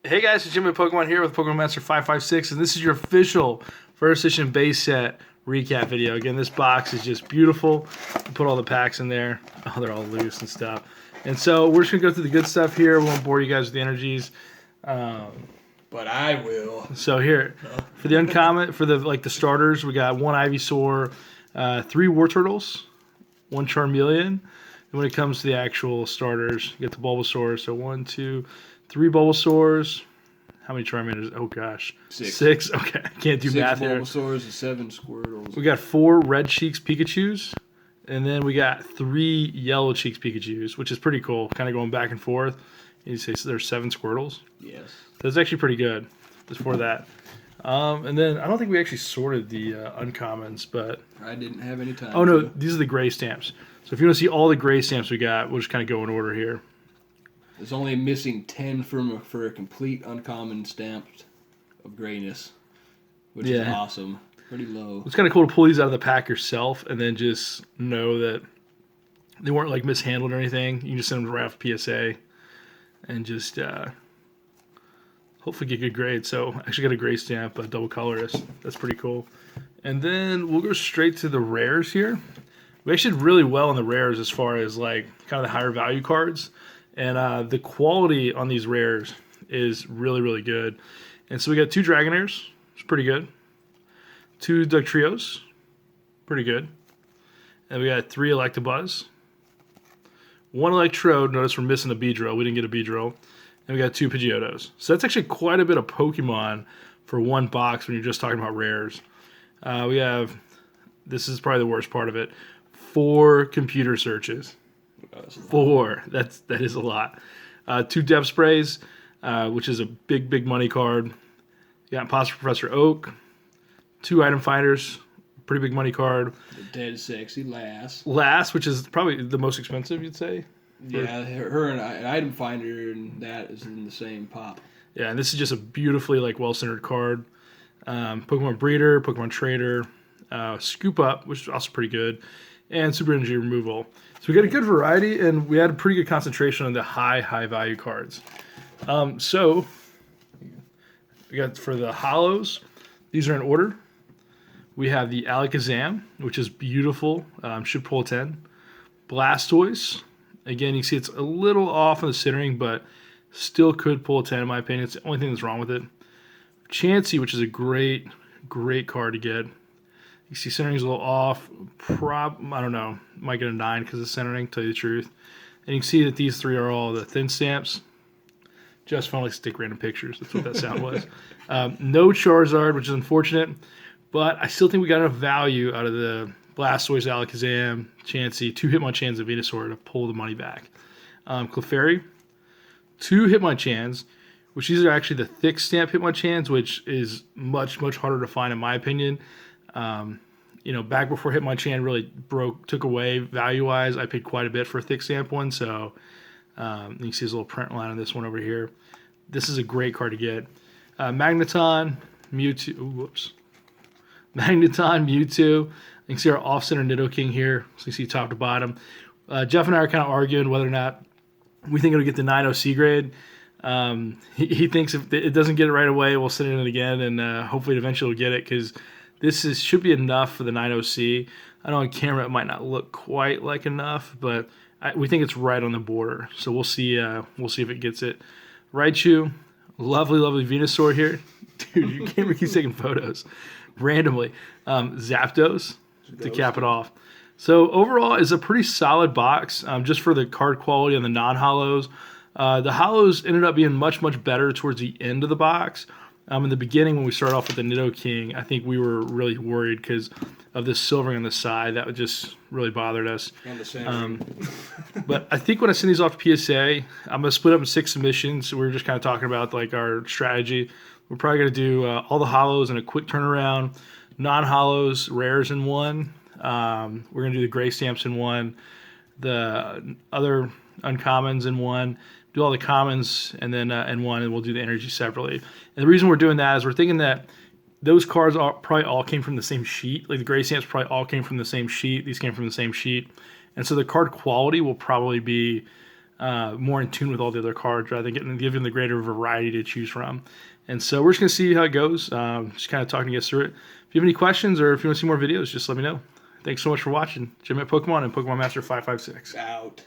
Hey guys, it's Jimmy Pokemon here with PokemonMaster556, and this is your official first edition base set recap video. Again, this box is just beautiful. Put all the packs in there. Oh, they're all loose and stuff. And so we're just gonna go through the good stuff here. We won't bore you guys with the energies. But I will. So here, for the uncommon, for the starters, we got one Ivysaur, 3 Wartortles, 1 Charmeleon. And when it comes to the actual starters, you get the Bulbasaur. So 1, 2, 3 Bulbasaurs. How many Charmanders? Oh gosh, 6. Okay, I can't do math here. 6 Bulbasaurs and 7 Squirtles. We got 4 Red Cheeks Pikachus, and then we got 3 Yellow Cheeks Pikachus, which is pretty cool. Kind of going back and forth. And you say so there's 7 Squirtles. Yes. That's actually pretty good. Just for that. And then I don't think we actually sorted the uncommons, but I didn't have any time. oh no, these are the gray stamps. So if you want to see all the gray stamps we got, we'll just kind of go in order here. There's only missing 10 for a complete uncommon stamp of grayness, which is awesome. Pretty low. It's kind of cool to pull these out of the pack yourself and then just know that they weren't like mishandled or anything. You can just send them right off PSA and just hopefully get good grades. So I actually got a gray stamp, a double colorist. That's pretty cool. And then we'll go straight to the rares here. We actually did really well in the rares as far as like kind of the higher value cards. And the quality on these rares is really, really good. And so we got 2 Dragonairs, it's pretty good. 2 Dugtrios, pretty good. And we got 3 Electabuzz. 1 Electrode, notice we're missing a Beedrill, we didn't get a Beedrill. And we got 2 Pidgeotos. So that's actually quite a bit of Pokemon for one box when you're just talking about rares. We have, this is probably the worst part of it, 4 computer searches. 4. That is a lot. 2 Depth Sprays, which is a big money card. You got Imposter Professor Oak. 2 Item Finders, pretty big money card. The dead sexy Lass. Lass, which is probably the most expensive, you'd say. Yeah, her and an Item Finder and that is in the same pop. Yeah, and this is just a beautifully like well-centered card. Pokemon Breeder, Pokemon Trader, Scoop Up, which is also pretty good, and Super Energy Removal. So we got a good variety, and we had a pretty good concentration on the high value cards. So we got for the holos, these are in order. We have the Alakazam, which is beautiful, should pull a 10. Blastoise, again, you can see it's a little off in the centering, but still could pull a 10 in my opinion. It's the only thing that's wrong with it. Chansey, which is a great card to get. You see centering's a little off. I don't know. Might get a 9 because of centering, tell you the truth. And you can see that these 3 are all the thin stamps. Just fun, like stick random pictures. That's what that sound was. No Charizard, which is unfortunate. But I still think we got enough value out of the Blastoise, Alakazam, Chansey, 2 Hitmonchan's and Venusaur to pull the money back. Clefairy, 2 Hitmonchans, which these are actually the thick stamp Hitmonchans, which is much harder to find in my opinion. Back before Hitmonchan really took away value-wise, I paid quite a bit for a thick stamp one, so you can see there's a little print line on this one over here. This is a great card to get. Magneton, Mewtwo, Magneton, Mewtwo. You can see our off-center Nidoking here, so you see top to bottom. Jeff and I are kind of arguing whether or not we think it'll get the 9.0 C grade. He thinks if it doesn't get it right away, we'll send it in again, and hopefully eventually we'll get it, because this should be enough for the 9.0C. I know on camera it might not look quite like enough, but we think it's right on the border. So we'll see. We'll see if it gets it. Raichu, lovely Venusaur here, dude. Your camera keeps taking photos randomly. Zapdos to cap it off. So overall, it's a pretty solid box. Just for the card quality on the non-holos. The holos ended up being much better towards the end of the box. In the beginning, when we started off with the Nidoking, I think we were really worried because of this silvering on the side. That just really bothered us. And the center. But I think when I send these off to PSA, I'm going to split up in 6 submissions. So we were just kind of talking about like our strategy. We're probably going to do all the holos in a quick turnaround, non-holos, rares in one. We're going to do the gray stamps in one, the other uncommons in one, do all the commons and then in one, and we'll do the energy separately. And the reason we're doing that is we're thinking that those cards probably all came from the same sheet. Like the gray stamps probably all came from the same sheet. These came from the same sheet. And so the card quality will probably be more in tune with all the other cards rather than giving the greater variety to choose from. And so we're just going to see how it goes, just kind of talking you guys through it. If you have any questions or if you want to see more videos, just let me know. Thanks so much for watching. Jim at Pokemon and PokemonMaster556. Out.